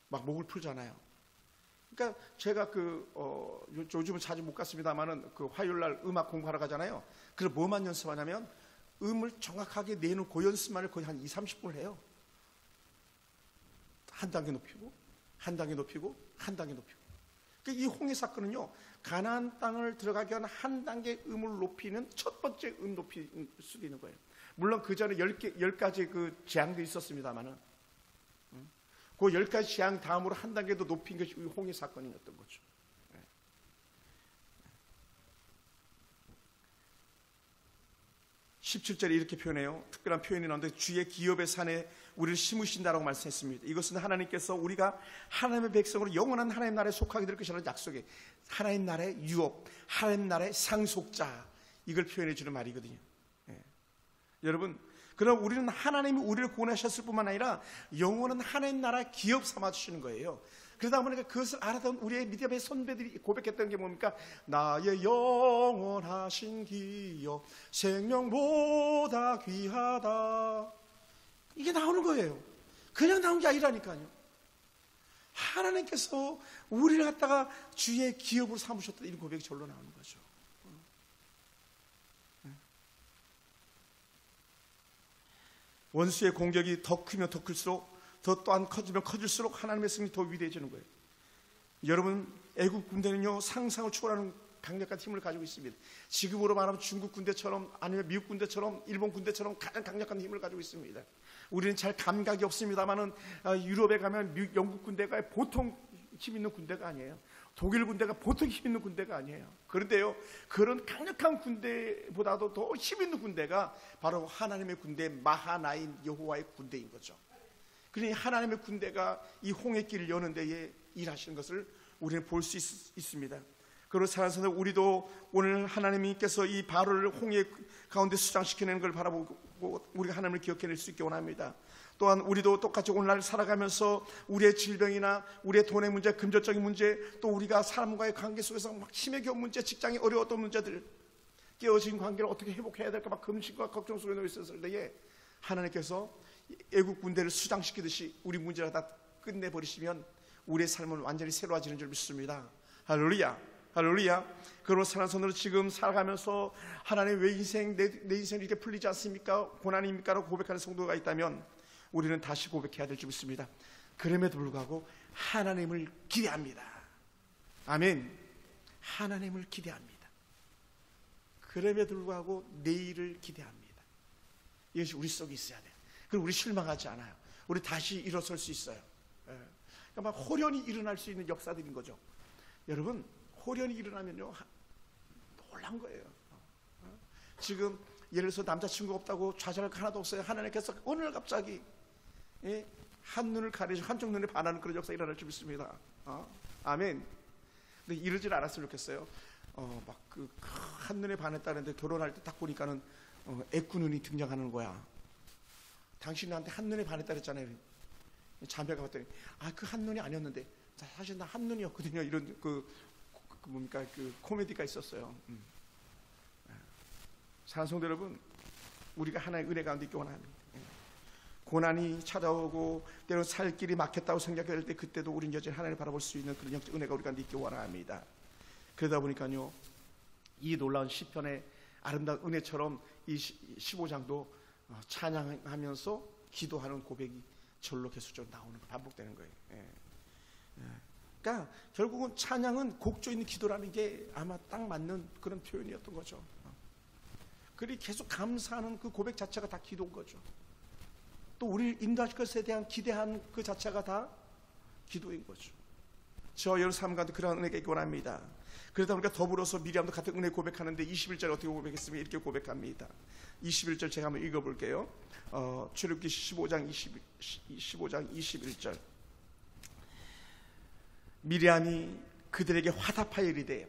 막 목을 풀잖아요. 그러니까 제가 요즘은 자주 못 갔습니다만은 그 화요일 날 음악 공부하러 가잖아요. 그래서 뭐만 연습하냐면 음을 정확하게 내놓은 그 연습만을 거의 한 20-30분을 해요. 한 단계 높이고 한 단계 높이고 한 단계 높이고. 이 홍해 사건은요, 가나안 땅을 들어가기 위한 한 단계 음을 높이는 첫 번째 음 높일 수도 있는 거예요. 물론 그 전에 10가지 그 재앙도 있었습니다만은, 그 10가지 재앙 다음으로 한 단계 더 높인 것이 홍해 사건이었던 거죠. 17절에 이렇게 표현해요. 특별한 표현이 나오는데 주의 기업의 산에 우리를 심으신다라고 말씀했습니다. 이것은 하나님께서 우리가 하나님의 백성으로 영원한 하나님 나라에 속하게 될 것이라는 약속에 하나님 나라의 유업, 하나님 나라의 상속자, 이걸 표현해 주는 말이거든요. 여러분, 그럼 우리는 하나님이 우리를 구원하셨을 뿐만 아니라 영원한 하나님 나라 기업 삼아 주시는 거예요. 그러다 보니까 그것을 알았던 우리의 믿음의 선배들이 고백했던 게 뭡니까? 나의 영원하신 기업 생명보다 귀하다. 이게 나오는 거예요. 그냥 나온 게 아니라니까요. 하나님께서 우리를 갖다가 주의 기업으로 삼으셨다, 이런 고백이 절로 나오는 거죠. 원수의 공격이 더 크면 더 클수록, 더 또한 커지면 커질수록 하나님의 승리 더 위대해지는 거예요. 여러분, 애국 군대는요, 상상을 초월하는 강력한 힘을 가지고 있습니다. 지금으로 말하면 중국 군대처럼, 아니면 미국 군대처럼, 일본 군대처럼 가장 강력한 힘을 가지고 있습니다. 우리는 잘 감각이 없습니다만은 유럽에 가면 영국 군대가 보통 힘 있는 군대가 아니에요. 독일 군대가 보통 힘 있는 군대가 아니에요. 그런데요, 그런 강력한 군대보다도 더 힘 있는 군대가 바로 하나님의 군대, 마하나임 여호와의 군대인 거죠. 그러니 하나님의 군대가 이 홍해길을 여는 데에 일하시는 것을 우리는 볼 수 있습니다. 그리고 사랑하는 우리도 오늘 하나님께서 이 바로를 홍해 가운데 수장시키는 걸 바라보고 우리가 하나님을 기억해낼 수 있게 원합니다. 또한 우리도 똑같이 오늘날 살아가면서 우리의 질병이나 우리의 돈의 문제, 금전적인 문제, 또 우리가 사람과의 관계 속에서 막 힘에 겨운 문제, 직장이 어려웠던 문제들, 깨어진 관계를 어떻게 회복해야 될까 막 금신과 걱정 속에 놓여 있었을 때에 하나님께서 애국 군대를 수장시키듯이 우리 문제를 다 끝내버리시면 우리의 삶은 완전히 새로워지는 줄 믿습니다. 할렐루야, 할렐루야. 그런 사랑선으로 지금 살아가면서 하나님 왜 내 인생이 이렇게 풀리지 않습니까? 고난입니까? 라고 고백하는 성도가 있다면 우리는 다시 고백해야 될 줄 믿습니다. 그럼에도 불구하고 하나님을 기대합니다. 아멘. 하나님을 기대합니다. 그럼에도 불구하고 내일을 기대합니다. 이것이 우리 속에 있어야 돼요. 그리고 우리 실망하지 않아요. 우리 다시 일어설 수 있어요. 그러니까 막 호련히 일어날 수 있는 역사들인 거죠. 여러분, 호련히 일어나면요, 놀란 거예요. 지금 예를 들어서 남자친구 없다고 좌절할 거 하나도 없어요. 하나님께서 오늘 갑자기 한눈을 가리지 한쪽 눈에 반하는 그런 역사 일어날 줄 믿습니다. 아멘. 근데 이러질 않았으면 좋겠어요. 막 그 한눈에 반했다는데 결혼할 때 딱 보니까는 애꾸눈이 등장하는 거야. 당신이 나한테 한눈에 반했다 그랬잖아요. 자매가 봤더니 그 한눈이 아니었는데 사실 나 한눈이었거든요. 이런 뭡니까 그 코미디가 있었어요. 사랑하는 성도 여러분, 우리가 하나의 은혜 가운데 있기 원합니다. 고난이 찾아오고 때로 살 길이 막혔다고 생각할 때 그때도 우리는 여전히 하나님을 바라볼 수 있는 그런 영적 은혜가 우리 가운데 있기 원합니다. 그러다 보니까요, 이 놀라운 시편의 아름다운 은혜처럼 이 15장도 찬양하면서 기도하는 고백이 절로 계속적으로 나오는 거, 반복되는 거예요. 그러니까 결국은 찬양은 곡조 있는 기도라는 게 아마 딱 맞는 그런 표현이었던 거죠. 그리 계속 감사하는 그 고백 자체가 다 기도인 거죠. 또 우리를 인도하실 것에 대한 기대하는 그 자체가 다 기도인 거죠. 저 여러분 삶 가운데 그런 은혜가 있기 원합니다. 그러다 보니까 더불어서 미리암도 같은 은혜 고백하는데 21절 어떻게 고백했습니까? 이렇게 고백합니다. 21절 제가 한번 읽어볼게요. 출애굽기 15장 21절. 미리암이 그들에게 화답하여 이르되,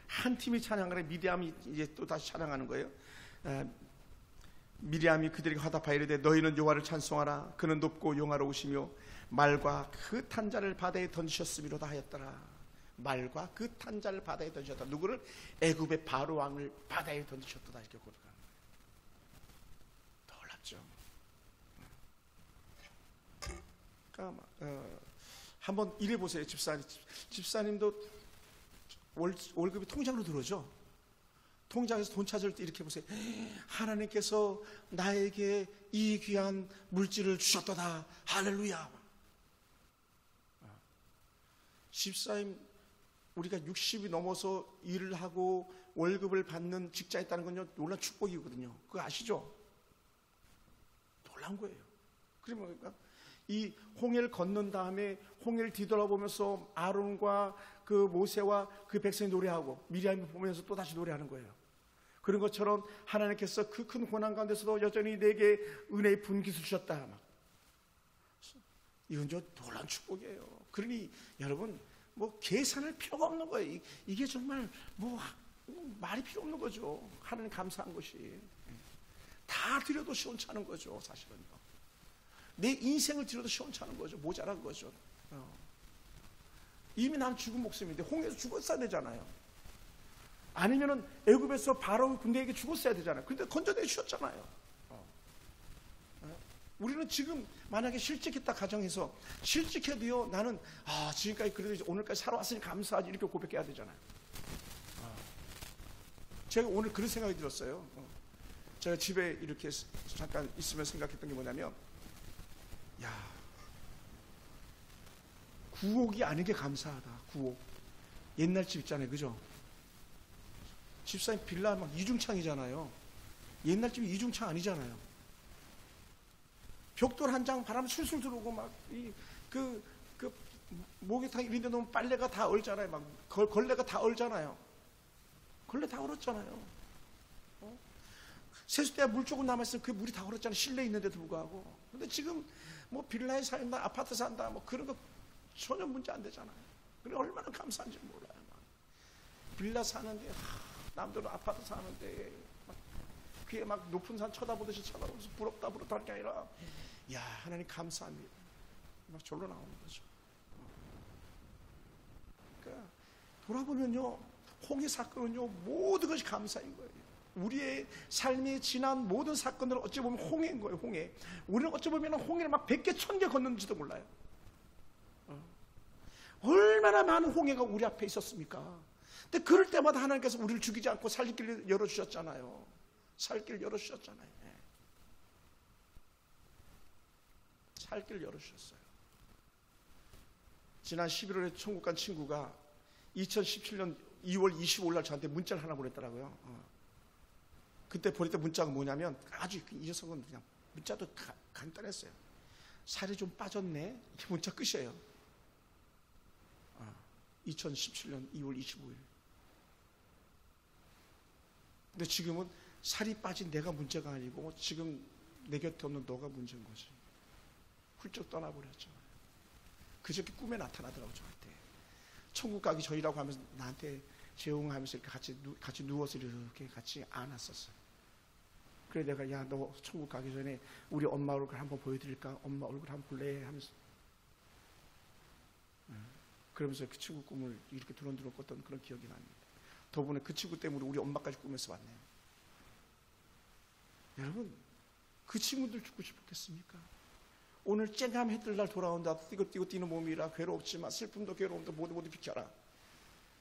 한 팀이 찬양하래 미리암이 이제 또 다시 찬양하는 거예요. 미리암이 그들에게 화답하여 이르되 너희는 여호와를 찬송하라. 그는 높고 영화로우시며 말과 그 탄자를 바다에 던지셨음이로다 하였더라. 말과 그 탄자를 바다에 던지셨다. 누구를? 애굽의 바로 왕을 바다에 던지셨다. 이렇게 고백하는 거예요. 놀랍죠. 그러니까 한번 일해 보세요. 집사님도 월급이 통장으로 들어오죠. 통장에서 돈 찾을 때 이렇게 보세요. 하나님께서 나에게 이 귀한 물질을 주셨도다. 할렐루야. 집사님, 우리가 60이 넘어서 일을 하고 월급을 받는 직장에 있다는 건요, 놀라운 축복이거든요. 그거 아시죠? 놀라운 거예요. 그러면 그러니까 이 홍해를 건넌 다음에 홍해를 뒤돌아보면서 아론과 그 모세와 그 백성이 노래하고 미리암이 보면서 또 다시 노래하는 거예요. 그런 것처럼 하나님께서 그 큰 고난 가운데서도 여전히 내게 은혜의 분깃을 주셨다. 이건 저 놀라운 축복이에요. 그러니 여러분 뭐 계산할 필요가 없는 거예요. 이게 정말 뭐 말이 필요 없는 거죠. 하나님 감사한 것이 다 드려도 시원찮은 거죠. 사실은요. 내 인생을 드려도 시원찮은 거죠. 모자란 거죠. 이미 난 죽은 목숨인데 홍해에서 죽었어야 되잖아요. 아니면은 애굽에서 바로 군대에게 죽었어야 되잖아요. 근데 건져내 주셨잖아요. 우리는 지금 만약에 실직했다 가정해서 실직해도요 나는 지금까지 그래도 오늘까지 살아왔으니 감사하지 이렇게 고백해야 되잖아요. 제가 오늘 그런 생각이 들었어요. 제가 집에 이렇게 잠깐 있으면 생각했던 게 뭐냐면 구옥이 아닌 게 감사하다. 구옥 옛날 집 있잖아요. 그죠? 집사님 빌라 막 이중창이잖아요. 옛날 집이 이중창 아니잖아요. 벽돌 한 장 바람 술술 들어오고 막 그 목욕탕 이런 데 놓으면 빨래가 다 얼잖아요. 막 걸레가 다 얼잖아요. 걸레 다 얼었잖아요. 세숫대야 물 조금 남았으면 그 물이 다 얼었잖아요. 실내에 있는데도 불구하고. 근데 지금 뭐 빌라에 산다, 아파트 산다, 뭐 그런 거 전혀 문제 안 되잖아요. 그래 얼마나 감사한지 몰라요. 막. 빌라 사는데 남들은 아파트 사는데 막 그게 막 높은 산 쳐다보듯이 쳐다보면서 부럽다 할 게 아니라 하나님 감사합니다. 막 절로 나오는 거죠. 그러니까 돌아보면요 홍해 사건은요 모든 것이 감사인 거예요. 우리의 삶에 지난 모든 사건들은 어찌 보면 홍해인 거예요. 홍해. 우리는 어찌 보면 홍해를 막 100개 1000개 건넜는지도 몰라요. 얼마나 많은 홍해가 우리 앞에 있었습니까? 근데 그럴 때마다 하나님께서 우리를 죽이지 않고 살 길을 열어주셨잖아요. 살 길을 열어주셨잖아요. 살 길을 열어주셨어요. 지난 11월에 천국 간 친구가 2017년 2월 25일 날 저한테 문자를 하나 보냈더라고요. 그때 보냈던 문자가 뭐냐면 아주 이 녀석은 그냥 문자도 간단했어요. 살이 좀 빠졌네. 이게 문자 끝이에요. 2017년 2월 25일. 근데 지금은 살이 빠진 내가 문제가 아니고 지금 내 곁에 없는 너가 문제인 거지. 훌쩍 떠나버렸죠. 그저께 꿈에 나타나더라고 저한테. 천국 가기 전이라고 하면서 나한테 재웅하면서 이렇게 같이 누워서 이렇게 같이 안았었어요. 그래 내가 너 천국 가기 전에 우리 엄마 얼굴 한번 보여드릴까? 엄마 얼굴 한번 볼래? 하면서 그러면서 그 친구 꿈을 이렇게 두런두런 꿨던 그런 기억이 납니다. 더군다나 그 친구 때문에 우리 엄마까지 꿈에서 봤네요. 여러분 그 친구들 죽고 싶었겠습니까? 오늘 쨍한 해뜰 날 돌아온다. 뛰고 뛰는 몸이라 괴롭지만 슬픔도 괴로움도 모두 비켜라.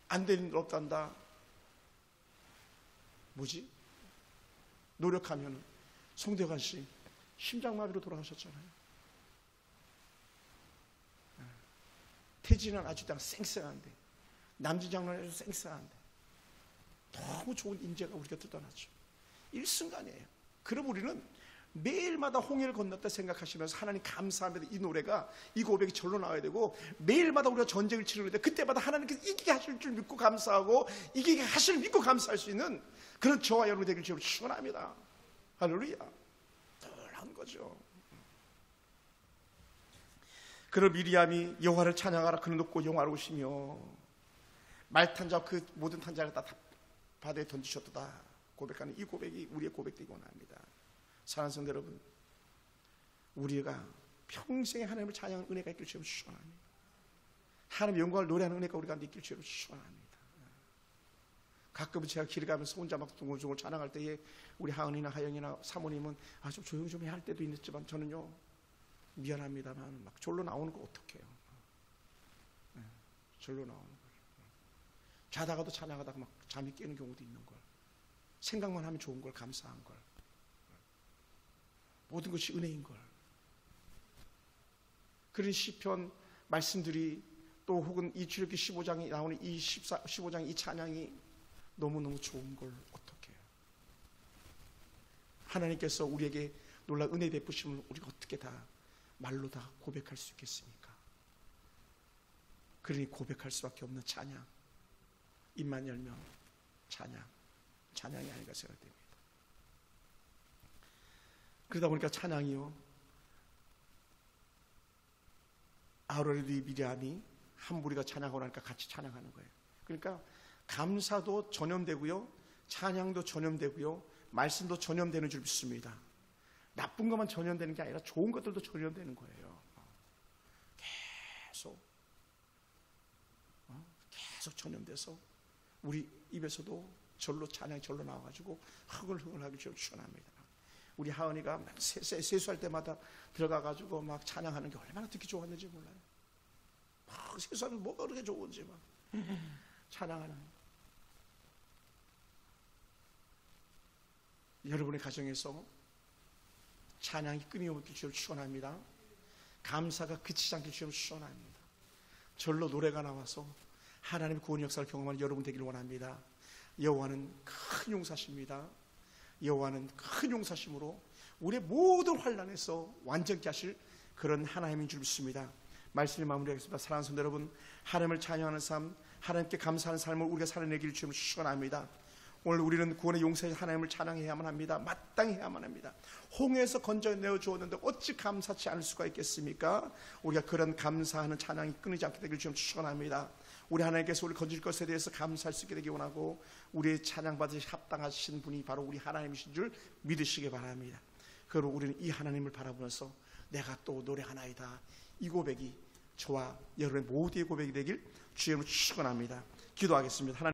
안 되는 일 없단다. 뭐지? 노력하면 송대관 씨 심장마비로 돌아가셨잖아요. 태진은 아주 그냥 쌩쌩한데 남진장로는 아주 쌩쌩한데 너무 좋은 인재가 우리 곁을 떠났죠. 일순간이에요. 그럼 우리는 매일마다 홍해를 건넜다 생각하시면서 하나님 감사하면서 이 노래가 이 고백이 절로 나와야 되고 매일마다 우리가 전쟁을 치르는데 그때마다 하나님께서 이기게 하실 줄 믿고 감사하고 이기게 하실 믿고 감사할 수 있는 그런 저와 여러분이 되길 주로 축원합니다. 할렐루야. 놀라운 거죠. 그런 미리암이 여호와를 찬양하라 그는 높고 영화로우시며 말 탄 자 그 모든 탄자를 다 바다에 던지셨도다 고백하는 이 고백이 우리의 고백되기 원합니다. 사랑하는 성도 여러분, 우리가 평생에 하나님을 찬양하는 은혜가 있길 주여 축원합니다. 하나님의 영광을 노래하는 은혜가 우리가 있길 주여 축원합니다. 가끔은 제가 길 가면서 혼자 막 둥글둥글 찬양할 때에 우리 하은이나 하영이나 사모님은 좀 조용 좀 해야 할 때도 있지만 저는요 미안합니다만 막 절로 나오는 거 어떡해요. 절로 나오는 걸. 자다가도 찬양하다가 막 잠이 깨는 경우도 있는 걸. 생각만 하면 좋은 걸, 감사한 걸. 모든 것이 은혜인 걸. 그런 시편 말씀들이 또 혹은 이 출애굽기 15장에 나오는 이 15장 이 찬양이 너무너무 좋은 걸 어떻게 해요. 하나님께서 우리에게 놀라운 은혜 베푸심을 우리가 어떻게 다 말로 다 고백할 수 있겠습니까? 그러니 고백할 수밖에 없는 찬양, 입만 열면 찬양이 아닌가 생각됩니다. 그러다 보니까 찬양이요, 아론과 미리암이 한 무리가 찬양하고 나니까 같이 찬양하는 거예요. 그러니까 감사도 전염되고요, 찬양도 전염되고요, 말씀도 전염되는 줄 믿습니다. 나쁜 것만 전염되는 게 아니라 좋은 것들도 전염되는 거예요. 계속 전염돼서 우리 입에서도 절로 찬양이 절로 나와가지고 흥얼흥얼하기 추천합니다. 우리 하은이가 막 세수할 때마다 들어가가지고 막 찬양하는 게 얼마나 듣기 좋았는지 몰라요. 막 세수하는 뭐가 그렇게 좋은지 막 찬양하는. 여러분의 가정에서 찬양이 끊임없게 주를 축원합니다. 감사가 그치지 않게 주를 축원합니다. 절로 노래가 나와서 하나님의 구원 역사를 경험하는 여러분 되기를 원합니다. 여호와는 큰 용사십니다. 여호와는 큰 용사심으로 우리의 모든 환난에서 완전케 하실 그런 하나님인 줄 믿습니다. 말씀을 마무리하겠습니다. 사랑하는 성도 여러분, 하나님을 찬양하는 삶, 하나님께 감사하는 삶을 우리가 살아내기를 주님을 축원합니다. 오늘 우리는 구원의 용사인 하나님을 찬양해야만 합니다. 마땅히 해야만 합니다. 홍해에서 건져내어 주었는데 어찌 감사치 않을 수가 있겠습니까? 우리가 그런 감사하는 찬양이 끊이지 않게 되기를 주님 축원합니다. 우리 하나님께서 우리 건질 것에 대해서 감사할 수 있게 되기 원하고, 우리의 찬양 받으시 합당하신 분이 바로 우리 하나님이신 줄 믿으시기 바랍니다. 그리고 우리는 이 하나님을 바라보면서 내가 또 노래하나이다, 이 고백이 저와 여러분의 모두의 고백이 되길 주님으로 축원합니다. 기도하겠습니다. 하나님